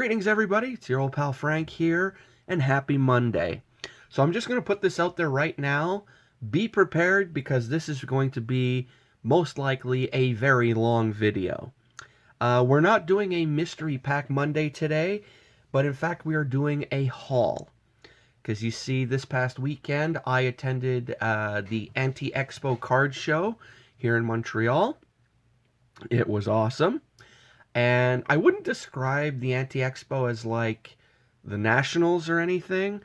Greetings, everybody. It's your old pal Frank here, and happy Monday. So I'm just going to put this out there right now. Be prepared because this is going to be most likely a very long video. We're not doing a Mystery Pack Monday today, but in fact we are doing a haul. Because you see, this past weekend I attended the Anti-Expo card show here in Montreal. It was awesome. And I wouldn't describe the Anti-Expo as like the Nationals or anything.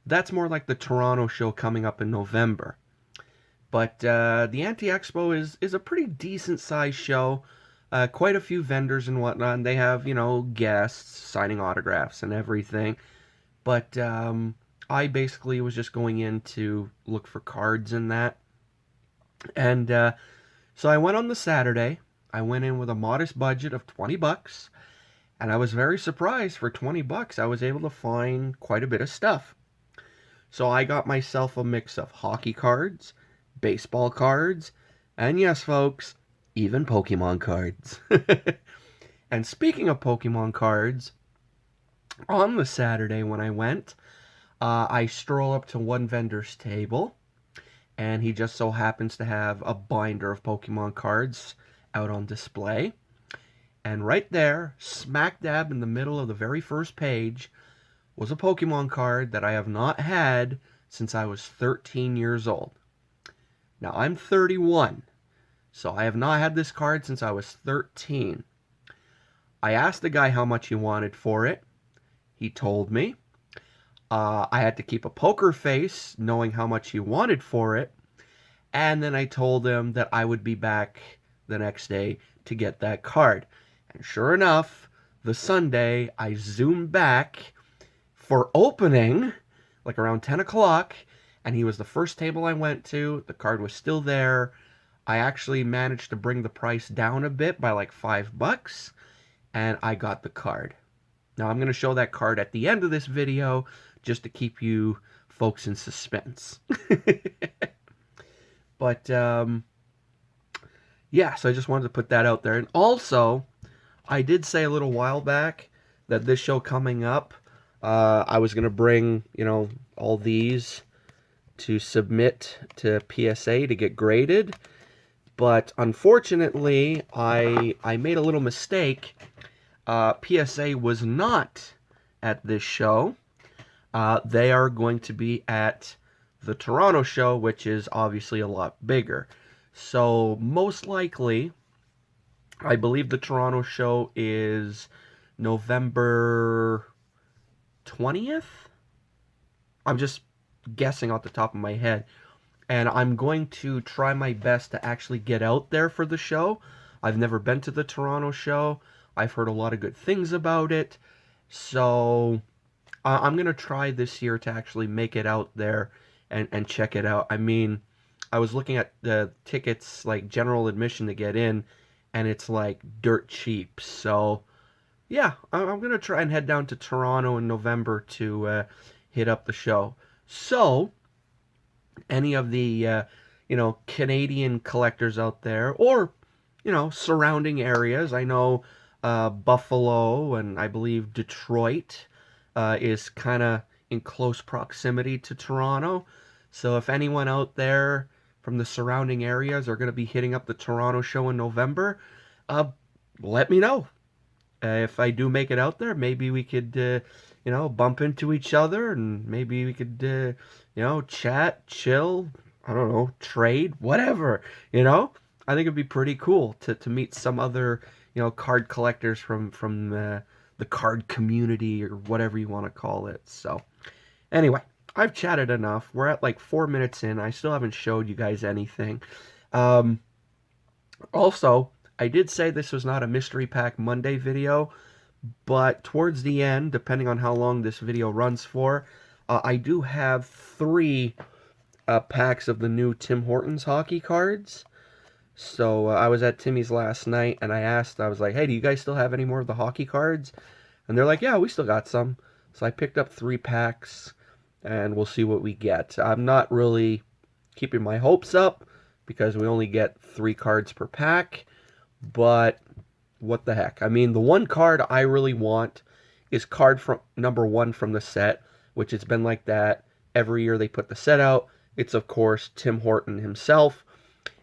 That's more like the Toronto show coming up in November. But the Anti-Expo is a pretty decent sized show. Quite a few vendors and whatnot. And they have, guests signing autographs and everything. But I basically was just going in to look for cards and that. And so I went on the Saturday. I went in with a modest budget of 20 bucks, and I was very surprised. For 20 bucks I was able to find quite a bit of stuff. So I got myself a mix of hockey cards, baseball cards, and yes folks, even Pokemon cards. And speaking of Pokemon cards, on the Saturday when I went, I stroll up to one vendor's table, and he just so happens to have a binder of Pokemon cards out on display. And right there, smack dab in the middle of the very first page, was a Pokemon card that I have not had since I was 13 years old. Now, I'm 31, so I have not had this card since I was 13. I asked the guy how much he wanted for it. He told me. I had to keep a poker face knowing how much he wanted for it. And then I told him that I would be back the next day to get that card. And sure enough, the Sunday, I zoomed back for opening, like around 10 o'clock, and he was the first table I went to. The card was still there. I actually managed to bring the price down a bit by like $5, and I got the card. Now, I'm going to show that card at the end of this video, just to keep you folks in suspense. But, yeah, so I just wanted to put that out there. And also, I did say a little while back that this show coming up, I was going to bring, all these to submit to PSA to get graded. But unfortunately, I made a little mistake. PSA was not at this show. They are going to be at the Toronto show, which is obviously a lot bigger. So most likely, I believe the Toronto show is November 20th? I'm just guessing off the top of my head. And I'm going to try my best to actually get out there for the show. I've never been to the Toronto show. I've heard a lot of good things about it. So I'm going to try this year to actually make it out there and check it out. I mean, I was looking at the tickets, like general admission to get in, and it's like dirt cheap. So, yeah, I'm going to try and head down to Toronto in November to hit up the show. So, any of the, Canadian collectors out there, or, surrounding areas, I know Buffalo and I believe Detroit is kind of in close proximity to Toronto. So if anyone out there from the surrounding areas are going to be hitting up the Toronto show in November, let me know. If I do make it out there, maybe we could, bump into each other, and maybe we could, chat, chill, I don't know, trade, whatever, I think it'd be pretty cool to meet some other, card collectors from the card community, or whatever you want to call it. So, anyway, I've chatted enough. We're at like 4 minutes in. I still haven't showed you guys anything. Also, I did say this was not a Mystery Pack Monday video, but towards the end, depending on how long this video runs for, I do have 3 packs of the new Tim Hortons hockey cards. So I was at Timmy's last night, and I was like, hey, do you guys still have any more of the hockey cards? And they're like, yeah, we still got some. So I picked up 3 packs, and we'll see what we get. I'm not really keeping my hopes up, because we only get 3 cards per pack, but what the heck. I mean, the one card I really want is card from number 1 from the set, which it's been like that every year they put the set out. It's, of course, Tim Horton himself.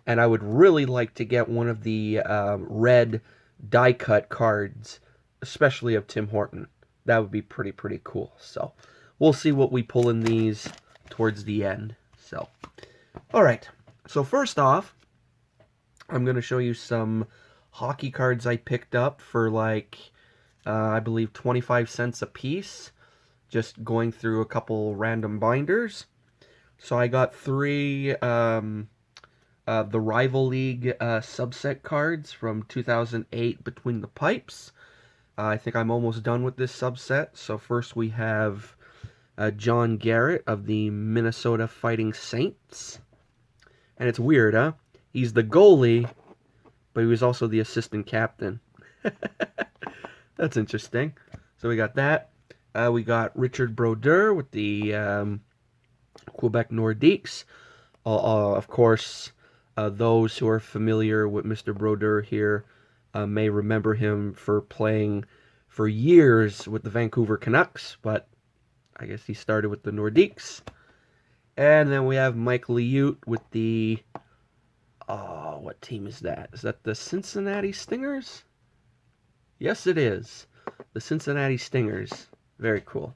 And I would really like to get one of the red die-cut cards, especially of Tim Horton. That would be pretty cool. So we'll see what we pull in these towards the end. So, all right. So first off, I'm going to show you some hockey cards I picked up for like, I believe 25 cents a piece. Just going through a couple random binders. So I got 3 the Rival League subset cards from 2008 Between the Pipes. I think I'm almost done with this subset. So first we have John Garrett of the Minnesota Fighting Saints. And it's weird, huh? He's the goalie, but he was also the assistant captain. That's interesting. So we got that. We got Richard Brodeur with the Quebec Nordiques. Of course, those who are familiar with Mr. Brodeur here may remember him for playing for years with the Vancouver Canucks, but I guess he started with the Nordiques. And then we have Mike Liut with the... what team is that? Is that the Cincinnati Stingers? Yes, it is. The Cincinnati Stingers. Very cool.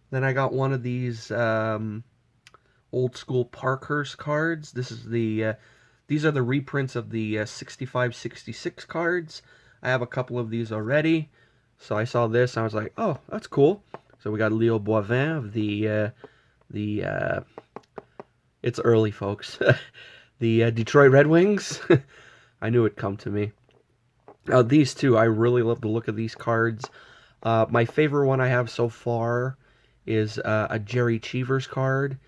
Then I got one of these old school Parkhurst cards. These are the reprints of the 65-66 cards. I have a couple of these already. So I saw this, and I was like, oh, that's cool. So we got Leo Boivin of it's early, folks. The Detroit Red Wings. I knew it'd come to me. These two, I really love the look of these cards. My favorite one I have so far is a Jerry Cheevers card.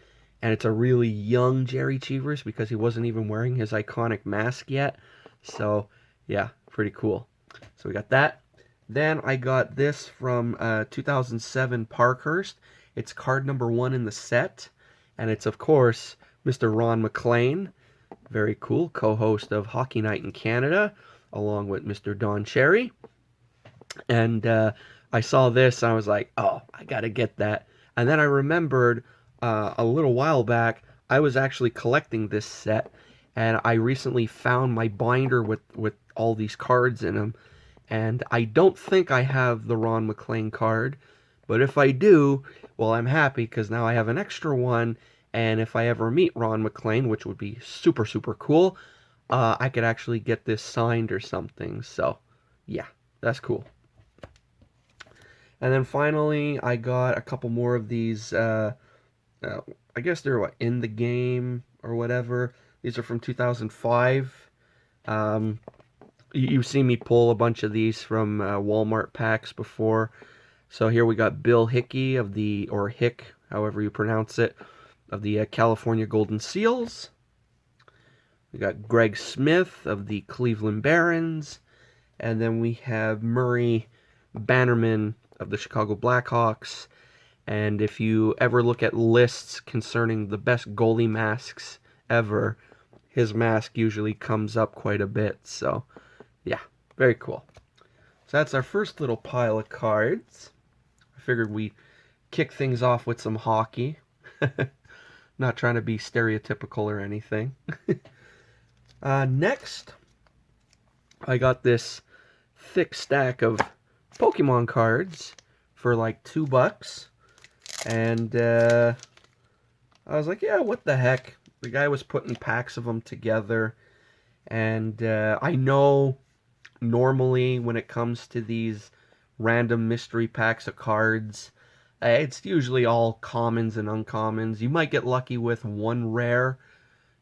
And it's a really young Jerry Cheevers because he wasn't even wearing his iconic mask yet. So, yeah, pretty cool. So we got that. Then I got this from 2007 Parkhurst. It's card number 1 in the set. And it's, of course, Mr. Ron MacLean. Very cool. Co-host of Hockey Night in Canada, along with Mr. Don Cherry. And I saw this, and I was like, oh, I got to get that. And then I remembered... a little while back, I was actually collecting this set, and I recently found my binder with all these cards in them, and I don't think I have the Ron MacLean card, but if I do, well, I'm happy, because now I have an extra one, and if I ever meet Ron MacLean, which would be super cool, I could actually get this signed or something, so, yeah, that's cool. And then finally, I got a couple more of these, I guess they're in the game or whatever. These are from 2005. You've seen me pull a bunch of these from Walmart packs before. So here we got Bill Hickey of the, or Hick, however you pronounce it, of the California Golden Seals. We got Greg Smith of the Cleveland Barons. And then we have Murray Bannerman of the Chicago Blackhawks. And if you ever look at lists concerning the best goalie masks ever, his mask usually comes up quite a bit. So, yeah, very cool. So that's our first little pile of cards. I figured we'd kick things off with some hockey. Not trying to be stereotypical or anything. Next, I got this thick stack of Pokemon cards for like $2. And I was like, yeah, what the heck? The guy was putting packs of them together. And I know normally when it comes to these random mystery packs of cards, it's usually all commons and uncommons. You might get lucky with one rare.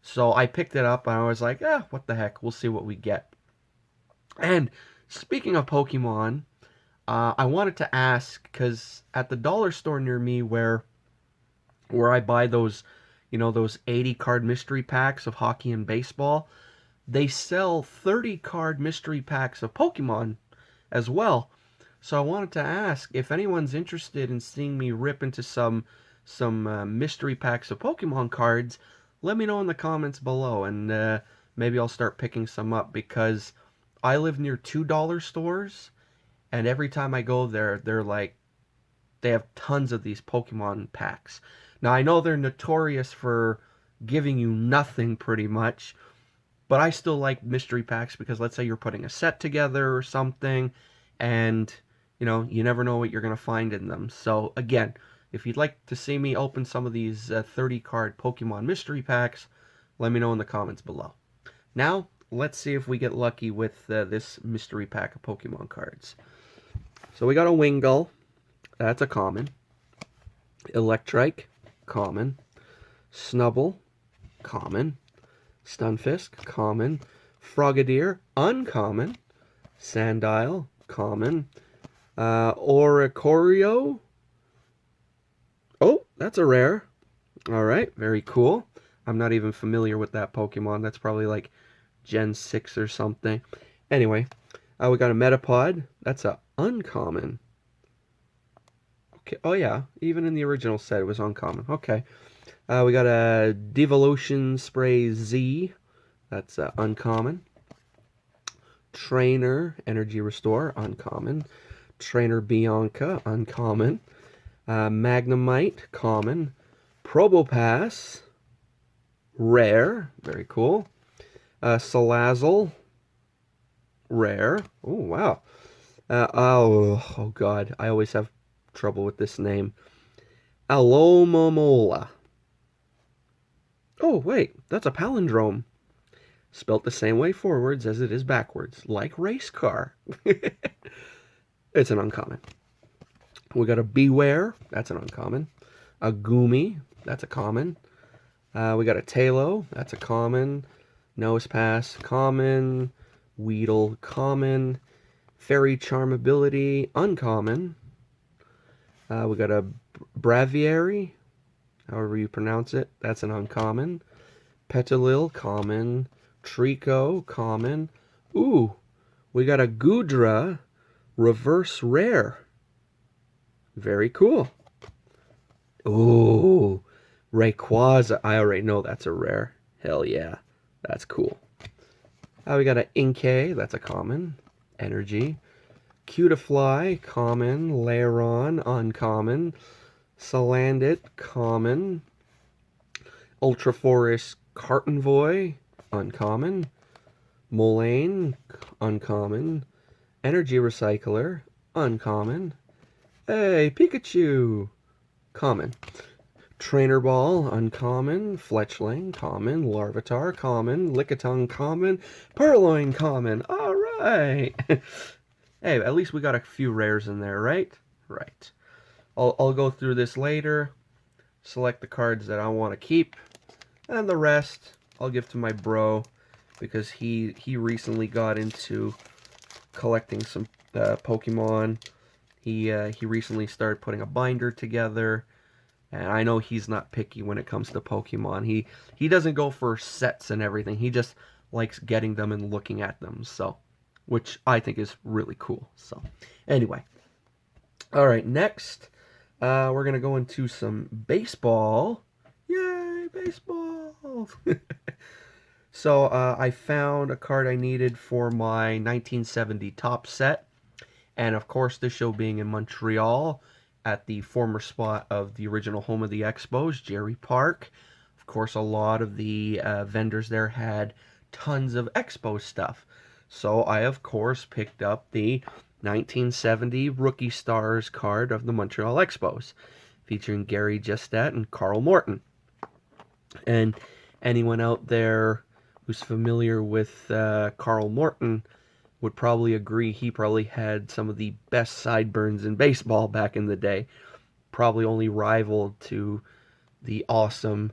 So I picked it up and I was like, what the heck? We'll see what we get. And speaking of Pokemon... I wanted to ask, because at the dollar store near me where I buy those, those 80 card mystery packs of hockey and baseball, they sell 30 card mystery packs of Pokemon as well. So I wanted to ask if anyone's interested in seeing me rip into some mystery packs of Pokemon cards. Let me know in the comments below, and maybe I'll start picking some up, because I live near $2 stores. And every time I go there, they have tons of these Pokemon packs. Now I know they're notorious for giving you nothing pretty much, but I still like mystery packs because let's say you're putting a set together or something, and you never know what you're going to find in them. So again, if you'd like to see me open some of these 30 card Pokemon mystery packs, let me know in the comments below. Now, let's see if we get lucky with this mystery pack of Pokemon cards. So we got a Wingull, that's a common. Electrike, common. Snubble, common. Stunfisk, common. Frogadier, uncommon. Sandile, common. Oricorio. Oh, that's a rare. Alright, very cool. I'm not even familiar with that Pokemon. That's probably like Gen 6 or something. Anyway, we got a Metapod. That's a uncommon. Okay. Oh, yeah. Even in the original set, it was uncommon. Okay. We got a Devolution Spray Z. That's uncommon. Trainer Energy Restore. Uncommon. Trainer Bianca. Uncommon. Magnemite. Common. Probopass. Rare. Very cool. Salazzle. Rare. Oh, wow. Oh, God. I always have trouble with this name. Alomomola. Oh, wait. That's a palindrome. Spelt the same way forwards as it is backwards. Like race car. It's an uncommon. We got a Beware. That's an uncommon. A Goomy. That's a common. We got a Talo. That's a common. Nosepass. Common. Weedle. Common. Fairy Charm Ability. Uncommon. We got a Braviary. However you pronounce it. That's an uncommon. Petalil. Common. Trico. Common. Ooh. We got a Goodra. Reverse Rare. Very cool. Ooh. Rayquaza. I already know that's a rare. Hell yeah. That's cool. We got an Inkay. That's a common. Energy. Cutiefly. Common. Lairon. Uncommon. Salandit. Common. Ultraforest Cartonvoy. Uncommon. Mulane. Uncommon. Energy Recycler. Uncommon. Hey, Pikachu. Common. Trainer Ball, uncommon. Fletchling, common. Larvitar, common. Lickitung, common. Purloin, common. All right. Hey, at least we got a few rares in there, right? Right. I'll go through this later, select the cards that I want to keep, and the rest I'll give to my bro because he recently got into collecting some Pokemon. He recently started putting a binder together. And I know he's not picky when it comes to Pokemon. He doesn't go for sets and everything. He just likes getting them and looking at them. So, which I think is really cool. So, anyway. All right, next, we're going to go into some baseball. Yay, baseball! So, I found a card I needed for my 1970 top set. And, of course, this show being in Montreal, at the former spot of the original home of the Expos, Jerry Park. Of course, a lot of the vendors there had tons of Expo stuff. So I, of course, picked up the 1970 Rookie Stars card of the Montreal Expos, featuring Gary Gestat and Carl Morton. And anyone out there who's familiar with Carl Morton would probably agree he probably had some of the best sideburns in baseball back in the day. Probably only rivaled to the awesome,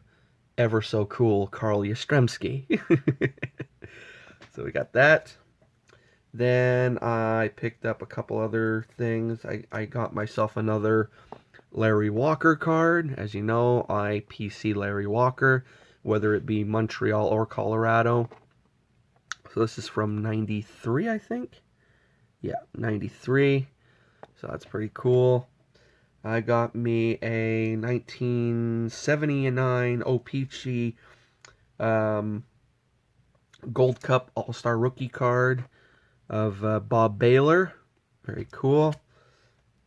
ever so cool Carl Yastrzemski. So we got that. Then I picked up a couple other things. I got myself another Larry Walker card. As you know, I PC Larry Walker, whether it be Montreal or Colorado. So this is from 93, I think. Yeah, 93. So that's pretty cool. I got me a 1979 O-Pee-Chee Gold Cup All-Star Rookie card of Bob Baylor. Very cool.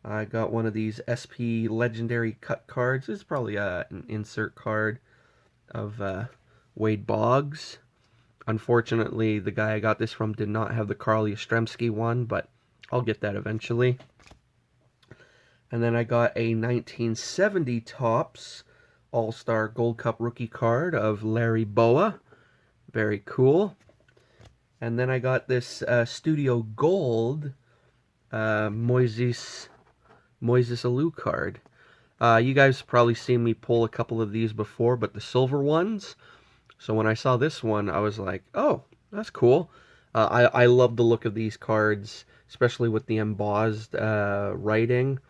I got one of these SP Legendary Cut cards. This is probably an insert card of Wade Boggs. Unfortunately, the guy I got this from did not have the Carl Yastrzemski one, but I'll get that eventually. And then I got a 1970 Topps All-Star Gold Cup rookie card of Larry Boa. Very cool. And then I got this Studio Gold Moises Alou card. You guys probably seen me pull a couple of these before, but the silver ones. So when I saw this one, I was like, oh, that's cool. I love the look of these cards, especially with the embossed writing.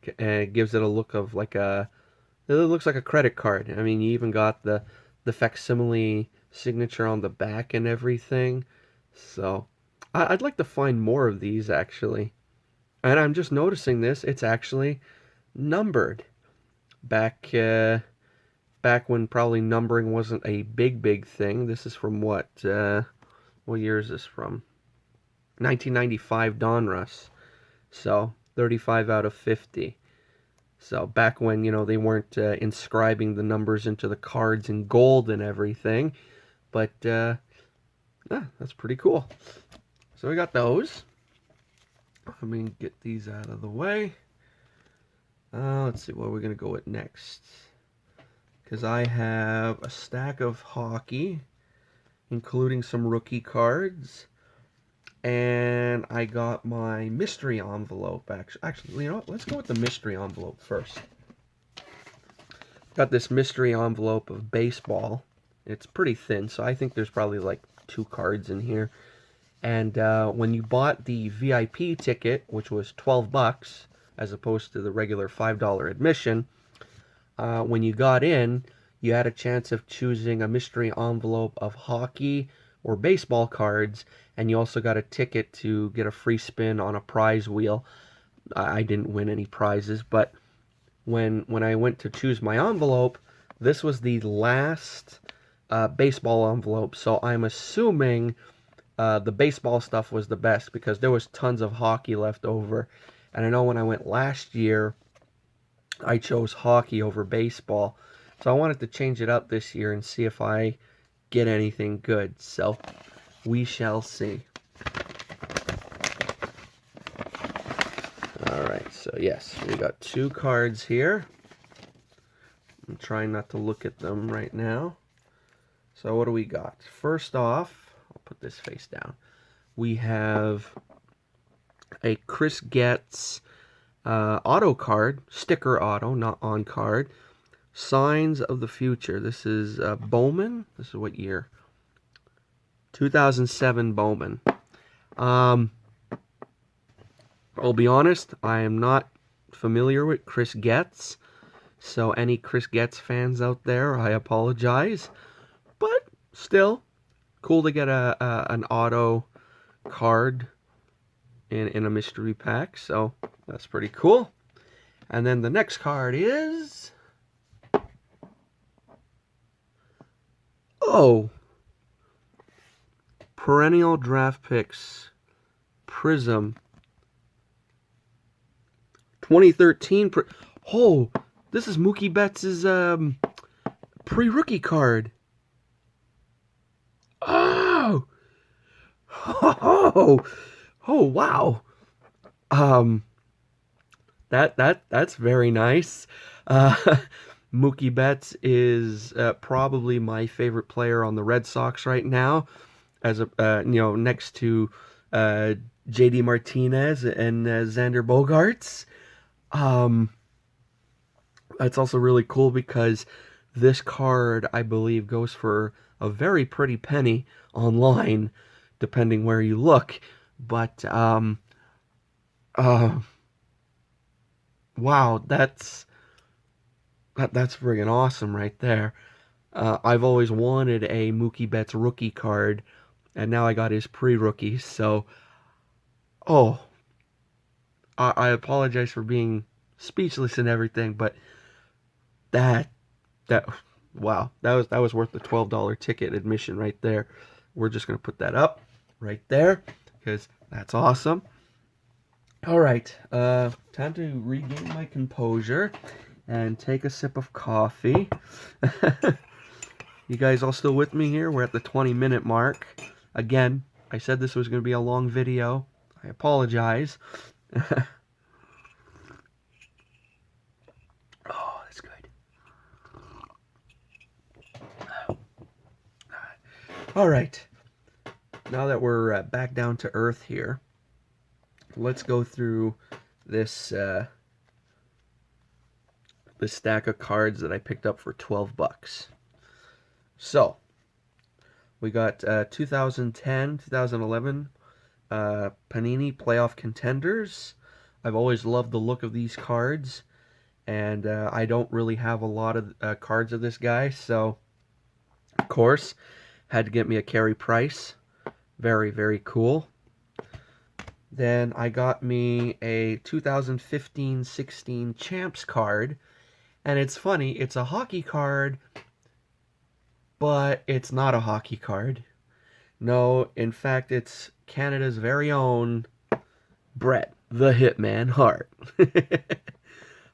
It gives it a look of like it looks like a credit card. I mean, you even got the facsimile signature on the back and everything. So I'd like to find more of these actually. And I'm just noticing this. It's actually numbered. Back when probably numbering wasn't a big thing. This is from what year is this from? 1995 Donruss. So 35 out of 50. So back when, you know, they weren't inscribing the numbers into the cards in gold and everything. But yeah, that's pretty cool. So we got those. Let me get these out of the way. Let's see what we're going to go with next. Because I have a stack of hockey, including some rookie cards. And I got my mystery envelope. Actually, you know what? Let's go with the mystery envelope first. Got this mystery envelope of baseball. It's pretty thin, so I think there's probably like 2 cards in here. And when you bought the VIP ticket, which was $12 as opposed to the regular $5 admission, when you got in, you had a chance of choosing a mystery envelope of hockey or baseball cards, and you also got a ticket to get a free spin on a prize wheel. I didn't win any prizes, but when I went to choose my envelope, this was the last baseball envelope, so I'm assuming the baseball stuff was the best because there was tons of hockey left over. And I know when I went last year, I chose hockey over baseball. So I wanted to change it up this year and see if I get anything good. So we shall see. Alright, so yes, we got 2 cards here. I'm trying not to look at them right now. So what do we got? First off, I'll put this face down. We have a Chris Getz auto card, sticker auto, not on card. Signs of the Future. This is Bowman. This is what year? 2007 Bowman. I'll be honest, I am not familiar with Chris Getz. So any Chris Getz fans out there, I apologize. But still, cool to get an auto card in a mystery pack. So that's pretty cool. And then the next card is... oh! Perennial Draft Picks. Prism. 2013. Oh! This is Mookie Betts' pre-rookie card. Oh! Oh! Oh, wow. That's very nice. Mookie Betts is probably my favorite player on the Red Sox right now, as a next to JD Martinez and Xander Bogaerts. That's also really cool because this card, I believe, goes for a very pretty penny online, depending where you look. But wow, that's friggin' awesome right there. I've always wanted a Mookie Betts rookie card, and now I got his pre-rookie. So, I apologize for being speechless and everything, but wow, that was worth the $12 ticket admission right there. We're just gonna put that up right there because that's awesome. All right, time to regain my composure and take a sip of coffee. You guys all still with me here? We're at the 20-minute mark. Again, I said this was going to be a long video. I apologize. Oh, that's good. All right, now that we're back down to earth here, let's go through this this stack of cards that I picked up for 12 bucks. So, we got 2010, 2011 Panini Playoff Contenders. I've always loved the look of these cards, and I don't really have a lot of cards of this guy, so of course had to get me a Carey Price. Very, very cool. Then I got me a 2015-16 Champs card, and it's funny, it's a hockey card, but it's not a hockey card. No, in fact, it's Canada's very own Bret the Hitman Hart.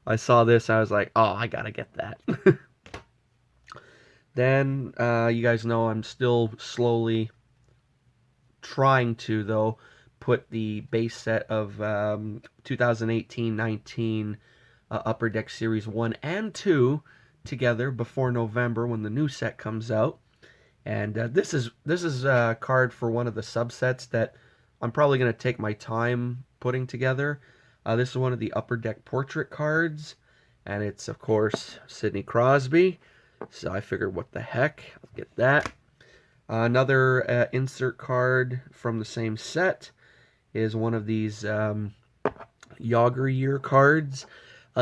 I saw this, I was like, oh, I gotta get that. Then, you guys know I'm still slowly trying to, though, put the base set of 2018-19 Upper Deck Series 1 and 2 together before November when the new set comes out. And this is a card for one of the subsets that I'm probably going to take my time putting together. This is one of the Upper Deck portrait cards, and it's, of course, Sidney Crosby. So I figured, what the heck, I'll get that. Another insert card from the same set is one of these Yager Year cards.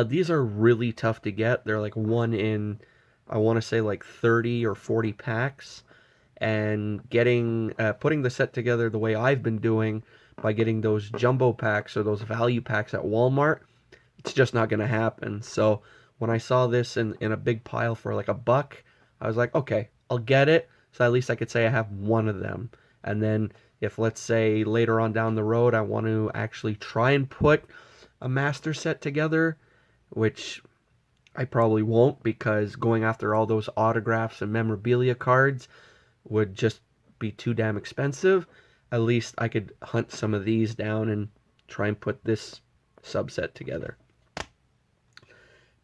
These are really tough to get. They're like one in, I want to say, like 30 or 40 packs. And getting putting the set together the way I've been doing by getting those jumbo packs or those value packs at Walmart, it's just not going to happen. So when I saw this in a big pile for like $1, I was like, okay, I'll get it. So at least I could say I have one of them. And then if, let's say, later on down the road, I want to actually try and put a master set together, which I probably won't, because going after all those autographs and memorabilia cards would just be too damn expensive. At least I could hunt some of these down and try and put this subset together.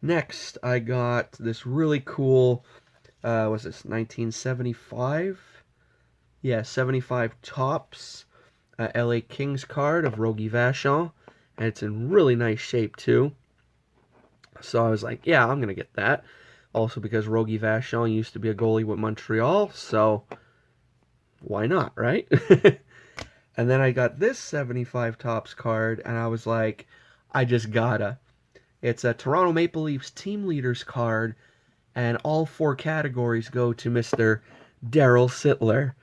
Next, I got this really cool, was this 1975? Yeah, 75 Topps LA Kings card of Rogie Vachon, and it's in really nice shape too. So I was like, yeah, I'm going to get that. Also because Rogie Vachon used to be a goalie with Montreal, so why not, right? And then I got this 75 Topps card, and I was like, I just gotta. It's a Toronto Maple Leafs team leaders card, and all 4 categories go to Mr. Daryl Sittler,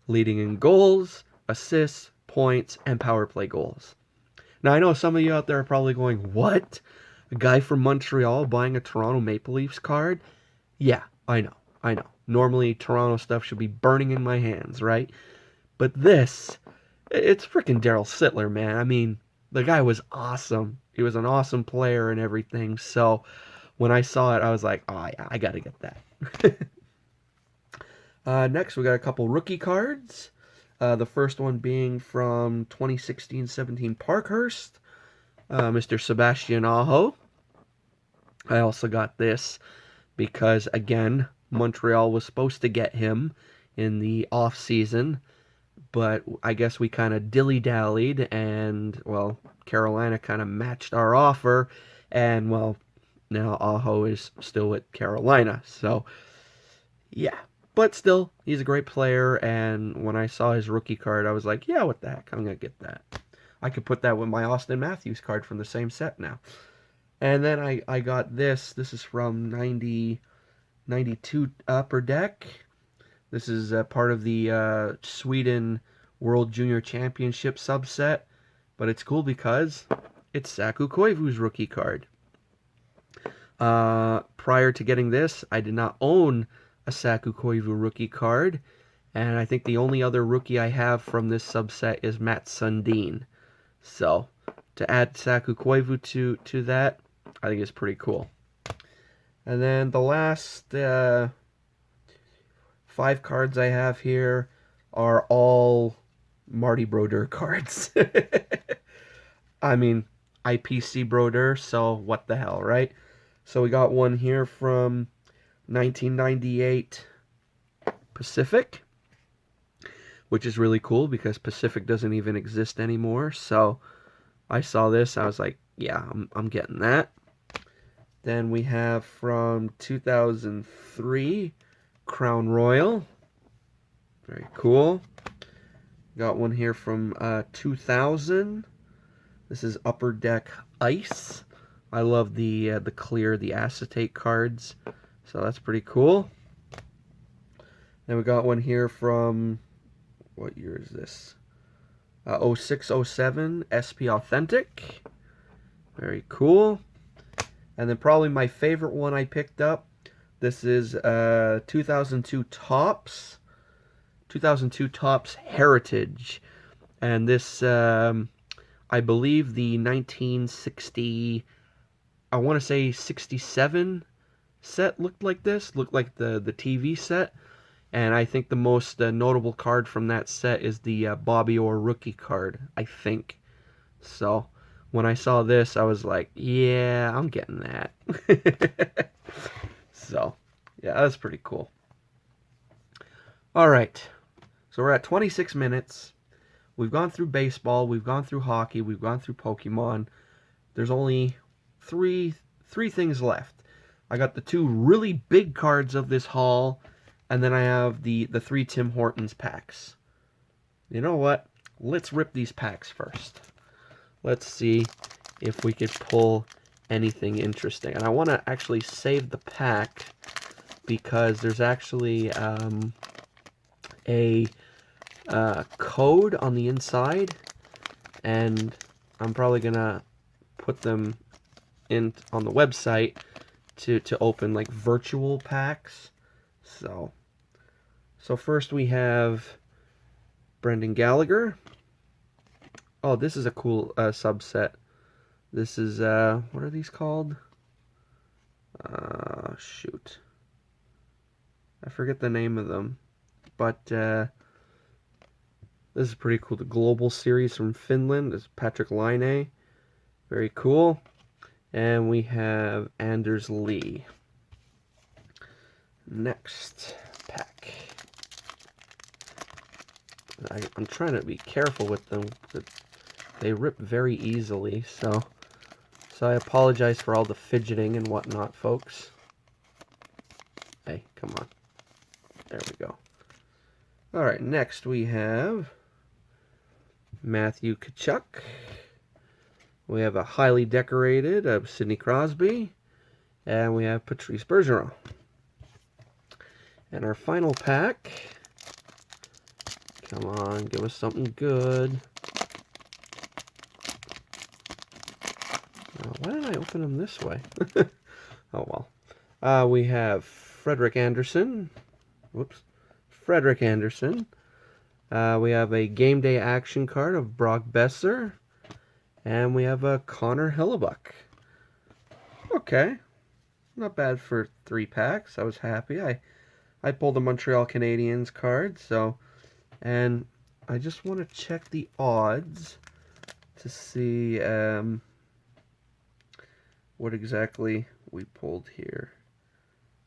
leading in goals, assists, points, and power play goals. Now, I know some of you out there are probably going, what? A guy from Montreal buying a Toronto Maple Leafs card? Yeah, I know. Normally, Toronto stuff should be burning in my hands, right? But this, it's freaking Daryl Sittler, man. I mean, the guy was awesome. He was an awesome player and everything. So when I saw it, I was like, oh, yeah, I got to get that. Next, we got a couple rookie cards. The first one being from 2016-17 Parkhurst, Mr. Sebastian Aho. I also got this because, again, Montreal was supposed to get him in the off season, but I guess we kind of dilly-dallied, and, well, Carolina kind of matched our offer, and, well, now Aho is still with Carolina, so, yeah. But still, he's a great player, and when I saw his rookie card, I was like, yeah, what the heck, I'm going to get that. I could put that with my Austin Matthews card from the same set now. And then I got this. This is from 92 Upper Deck. This is part of the Sweden World Junior Championship subset. But it's cool because it's Saku Koivu's rookie card. Prior to getting this, I did not own a Saku Koivu rookie card. And I think the only other rookie I have from this subset is Matt Sundin. So, add Saku Koivu to that, I think is pretty cool. And then the last 5 cards I have here are all Marty Brodeur cards. I mean, IPC Brodeur, so what the hell, right? So we got one here from 1998 Pacific, which is really cool because Pacific doesn't even exist anymore. So I saw this, I was like, yeah, I'm getting that. Then we have from 2003 Crown Royal. Very cool. Got one here from 2000. This is Upper Deck Ice. I love the clear, the acetate cards, so that's pretty cool. Then we got one here from, what year is this? 0607 SP Authentic. Very cool. And then probably my favorite one I picked up. This is 2002 Topps. 2002 Topps Heritage. And this, I believe the 1960, I want to say 67 set looked like this. Looked like the TV set. And I think the most notable card from that set is the Bobby Orr rookie card, I think. So when I saw this, I was like, yeah, I'm getting that. So, yeah, that's pretty cool. All right. So we're at 26 minutes. We've gone through baseball. We've gone through hockey. We've gone through Pokemon. There's only three things left. I got the 2 really big cards of this haul. And then I have the 3 Tim Hortons packs. You know what? Let's rip these packs first. Let's see if we could pull anything interesting. And I want to actually save the pack because there's actually a code on the inside. And I'm probably going to put them in on the website to open like virtual packs. So first we have Brendan Gallagher. Oh, this is a cool subset. This is, what are these called? Shoot. I forget the name of them. But this is pretty cool. The Global Series from Finland. This is Patrick Laine. Very cool. And we have Anders Lee. Next pack. I'm trying to be careful with them. They rip very easily, so I apologize for all the fidgeting and whatnot, folks. Hey, come on. There we go. All right, next we have Matthew Tkachuk. We have a highly decorated of Sidney Crosby, and we have Patrice Bergeron. And our final pack. Come on, give us something good. Why did I open them this way? Oh, well. We have Frederick Anderson. Whoops. Frederick Anderson. We have a game day action card of Brock Besser. And we have a Connor Hellebuyck. Okay. Not bad for 3 packs. I was happy. I pulled a Montreal Canadiens card, so... And I just want to check the odds to see what exactly we pulled here.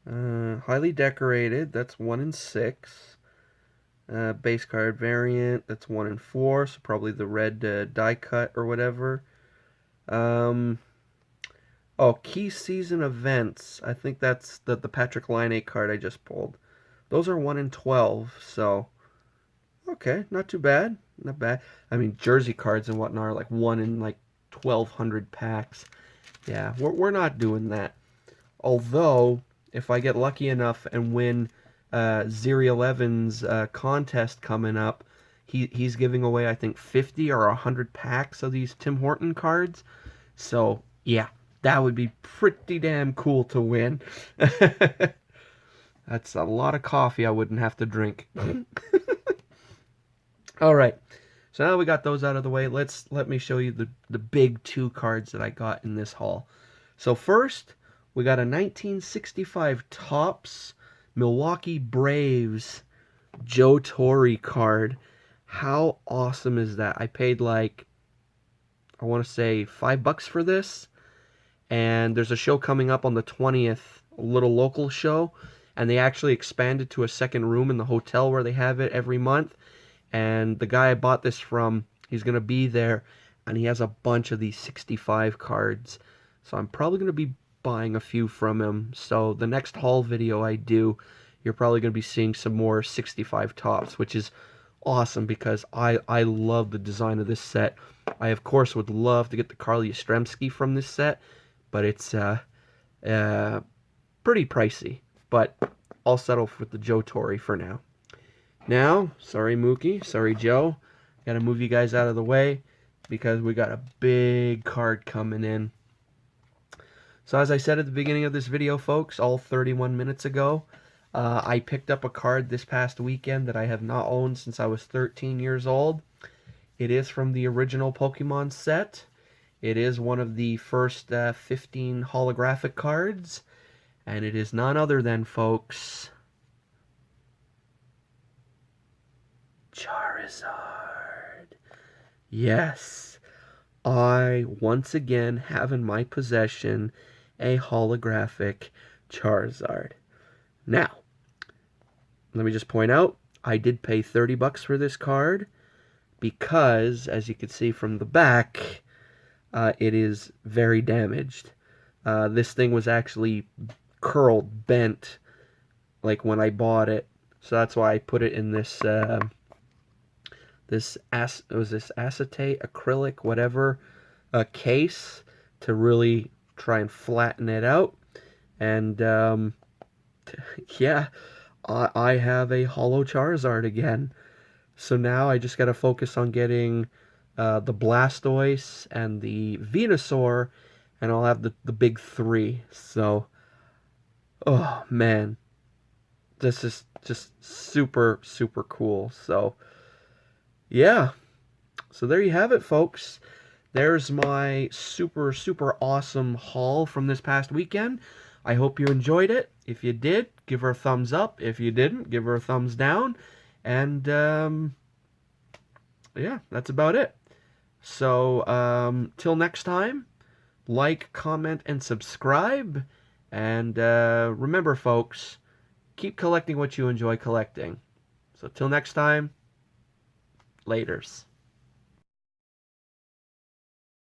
Highly decorated, that's 1 in 6. Base card variant, that's 1 in 4, so probably the red die cut or whatever. Oh, key season events. I think that's the Patrick Laine card I just pulled. Those are 1 in 12, so... Okay, not too bad. Not bad. I mean, jersey cards and whatnot are like 1 in like 1,200 packs. Yeah, we're not doing that. Although, if I get lucky enough and win Zeri 11's contest coming up, he's giving away, I think, 50 or 100 packs of these Tim Horton cards. So, yeah, that would be pretty damn cool to win. That's a lot of coffee I wouldn't have to drink. All right, So now we got those out of the way, let me show you the big two cards that I got in this haul. So first, we got a 1965 Topps Milwaukee Braves Joe Torre card. How awesome is that? I paid like, I want to say $5 for this. And there's a show coming up on the 20th, a little local show. And they actually expanded to a second room in the hotel where they have it every month. And the guy I bought this from, he's going to be there. And he has a bunch of these 65 cards. So I'm probably going to be buying a few from him. So the next haul video I do, you're probably going to be seeing some more 65 Topps, which is awesome because I love the design of this set. I, of course, would love to get the Carl Yastrzemski from this set, but it's pretty pricey. But I'll settle with the Joe Torre for now. Now, sorry Mookie, sorry Joe, gotta move you guys out of the way because we got a big card coming in. So as I said at the beginning of this video, folks, all 31 minutes ago, I picked up a card this past weekend that I have not owned since I was 13 years old. It is from the original Pokemon set. It is one of the first 15 holographic cards, and it is none other than, folks, Charizard. Yes, I once again have in my possession a holographic Charizard. Now, let me just point out, I did pay $30 for this card because, as you can see from the back, it is very damaged. This thing was actually curled, bent, like when I bought it. So that's why I put it in this this acetate, acrylic, whatever, case to really try and flatten it out. And yeah, I have a holo Charizard again. So now I just got to focus on getting the Blastoise and the Venusaur, and I'll have the big three. So, oh man, this is just super, super cool. So, yeah. So there you have it, folks. There's my super, super awesome haul from this past weekend. I hope you enjoyed it. If you did, give her a thumbs up. If you didn't, give her a thumbs down. And, yeah, that's about it. So, till next time, like, comment, and subscribe. And remember, folks, keep collecting what you enjoy collecting. So, till next time, laters.